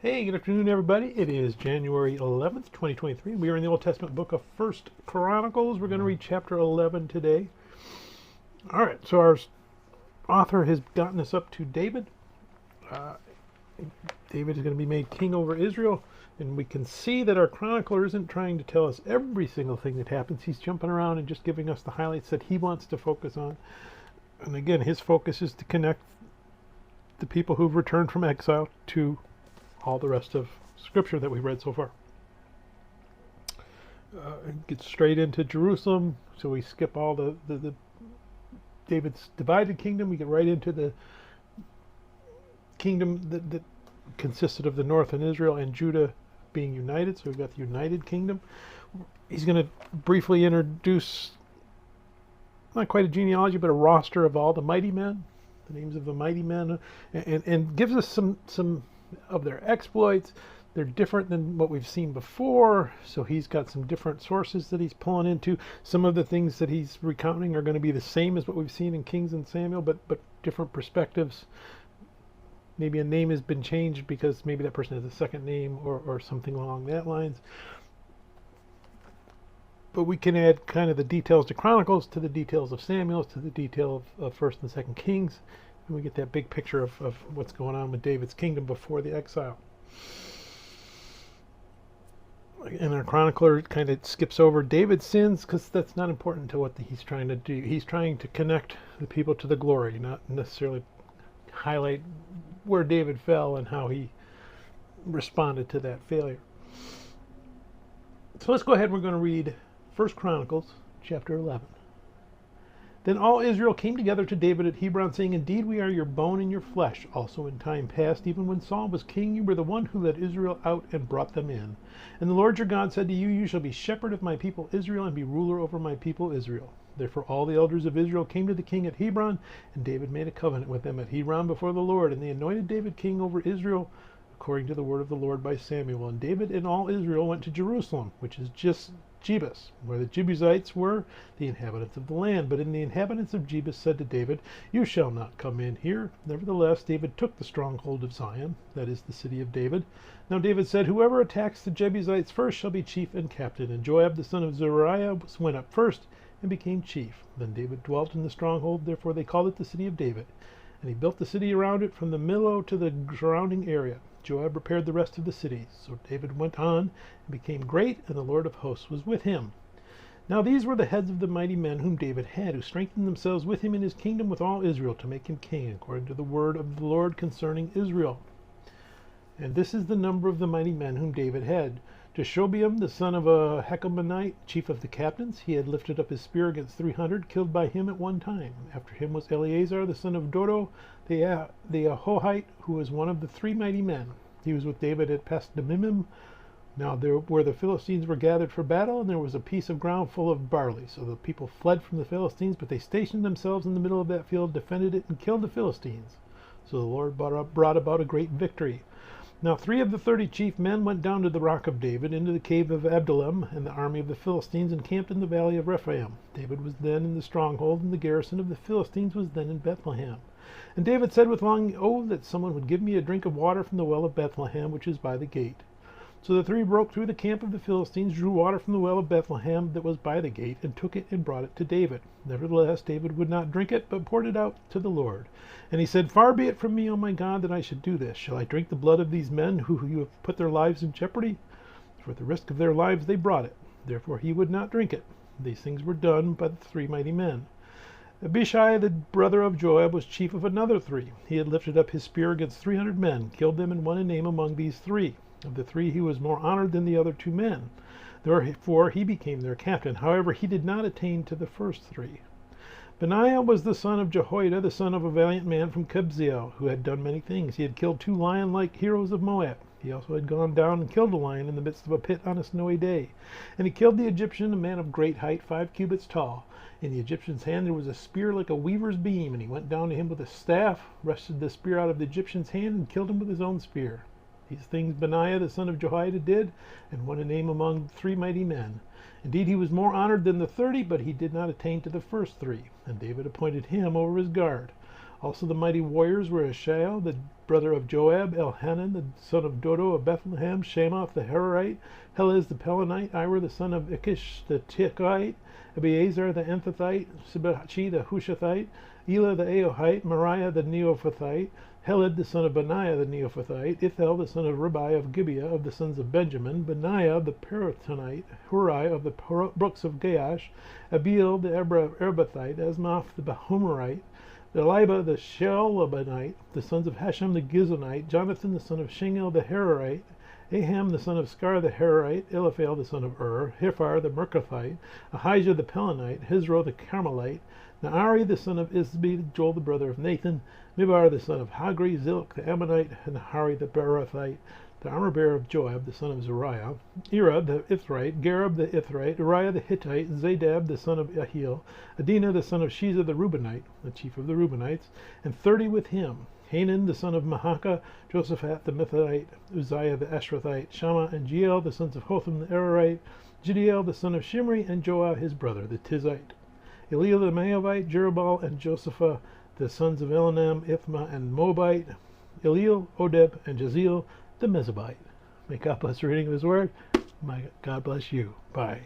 Hey, good afternoon, everybody. It is January 11th, 2023. We are in the Old Testament book of 1st Chronicles. We're going to read chapter 11 today. All right, so our author has gotten us up to David. David is going to be made king over Israel, and we can see that our chronicler isn't trying to tell us every single thing that happens. He's jumping around and just giving us the highlights that he wants to focus on. And again, his focus is to connect the people who've returned from exile to all the rest of Scripture that we read so far. Get straight into Jerusalem, so we skip all the David's divided kingdom. We get right into the kingdom that consisted of the northern Israel and Judah being united. So we've got the united kingdom. He's going to briefly introduce, not quite a genealogy, but a roster of all the mighty men, the names of the mighty men, and gives us some of their exploits. They're different than what we've seen before, so he's got some different sources that he's pulling into. Some of the things that he's recounting are going to be the same as what we've seen in Kings and Samuel, but different perspectives. Maybe a name has been changed because maybe that person has a second name or something along that lines. But we can add kind of the details to Chronicles, to the details of Samuel, to the detail of 1st and 2nd Kings. And we get that big picture of what's going on with David's kingdom before the exile. And our chronicler kind of skips over David's sins because that's not important to what he's trying to do. He's trying to connect the people to the glory, not necessarily highlight where David fell and how he responded to that failure. So let's go ahead and we're going to read 1 Chronicles chapter 11. Then all Israel came together to David at Hebron, saying, Indeed, we are your bone and your flesh. Also in time past, even when Saul was king, you were the one who led Israel out and brought them in. And the Lord your God said to you, You shall be shepherd of my people Israel, and be ruler over my people Israel. Therefore all the elders of Israel came to the king at Hebron, and David made a covenant with them at Hebron before the Lord. And they anointed David king over Israel, according to the word of the Lord by Samuel. And David and all Israel went to Jerusalem, which is just Jebus, where the Jebusites were, the inhabitants of the land. But the inhabitants of Jebus said to David, You shall not come in here. Nevertheless, David took the stronghold of Zion, that is the city of David. Now David said, Whoever attacks the Jebusites first shall be chief and captain. And Joab the son of Zeruiah went up first and became chief. Then David dwelt in the stronghold, therefore they called it the city of David. And he built the city around it from the Millo to the surrounding area. Joab repaired the rest of the cities. So David went on and became great, and the Lord of hosts was with him. Now these were the heads of the mighty men whom David had, who strengthened themselves with him in his kingdom with all Israel, to make him king, according to the word of the Lord concerning Israel. And this is the number of the mighty men whom David had. Jeshobeam, the son of a Hechelmanite, chief of the captains, he had lifted up his spear against 300, killed by him at one time. After him was Eleazar, the son of Dodo, the Ahohite, who was one of the 3 mighty men. He was with David at Pasdammim. Now there where the Philistines were gathered for battle, and there was a piece of ground full of barley. So the people fled from the Philistines, but they stationed themselves in the middle of that field, defended it, and killed the Philistines. So the Lord brought about a great victory. Now 3 of the 30 chief men went down to the rock of David, into the cave of Adullam, and the army of the Philistines encamped in the valley of Rephaim. David was then in the stronghold, and the garrison of the Philistines was then in Bethlehem. And David said with longing, Oh, that someone would give me a drink of water from the well of Bethlehem, which is by the gate. So the 3 broke through the camp of the Philistines, drew water from the well of Bethlehem that was by the gate, and took it and brought it to David. Nevertheless, David would not drink it, but poured it out to the Lord. And he said, Far be it from me, O my God, that I should do this. Shall I drink the blood of these men who you have put their lives in jeopardy? For at the risk of their lives they brought it. Therefore he would not drink it. These things were done by the 3 mighty men. Abishai, the brother of Joab, was chief of another 3. He had lifted up his spear against 300 men, killed them, and won a name among these 3. Of the 3 he was more honored than the other 2 men. Therefore he became their captain. However, he did not attain to the first 3. Benaiah was the son of Jehoiada, the son of a valiant man from Kabzeel, who had done many things. He had killed 2 lion-like heroes of Moab. He also had gone down and killed a lion in the midst of a pit on a snowy day. And he killed the Egyptian, a man of great height, 5 cubits tall. In the Egyptian's hand there was a spear like a weaver's beam, and he went down to him with a staff, wrested the spear out of the Egyptian's hand, and killed him with his own spear. These things Benaiah the son of Jehoiada did, and won a name among 3 mighty men. Indeed, he was more honored than the 30, but he did not attain to the first 3. And David appointed him over his guard. Also the mighty warriors were Ashael, the brother of Joab, Elhanan, the son of Dodo of Bethlehem, Shamoth the Hararite, Helez the Pelonite, Ira the son of Ikish the Tichite, Abiezer the Anthethite, Sibachi the Hushathite, Elah the Aohite, Mariah the Neophathite, Heled the son of Benaiah the Neophathite, Ithel the son of Ribai of Gibeah of the sons of Benjamin, Benaiah the Pirathonite, Hurai of the brooks of Gaash, Abiel the Arbathite, Asmaph the Bahumerite, Eliba the Shelabonite, the sons of Hashem the Gizonite, Jonathan the son of Shingel the Hararite, Aham the son of Skar the Hararite, Eliphal the son of Hiphar the Merkathite, Ahijah the Pelonite, Hizro the Carmelite, Naari the son of Isbi, Joel the brother of Nathan, Mibar the son of Hagri, Zilk the Ammonite, and Nahari the Barathite, the armor-bearer of Joab the son of Zariah, Ira the Ithrite, Gareb the Ithrite, Uriah the Hittite, Zadab the son of Ahiel, Adina the son of Shiza the Reubenite, the chief of the Reubenites, and 30 with him, Hanan the son of Mahakah, Josaphat the Mithite, Uzziah the Ashrathite, Shammah and Jeiel the sons of Hotham the Ararite, Jediel the son of Shimri, and Joah his brother the Tizite, Eliel the Maavite, Jerubbaal and Josephah, the sons of Elanam, Ithma and Moabite, Eliel, Odeb, and Jaziel, the Mezabite. May God bless the reading of his word. May God bless you. Bye.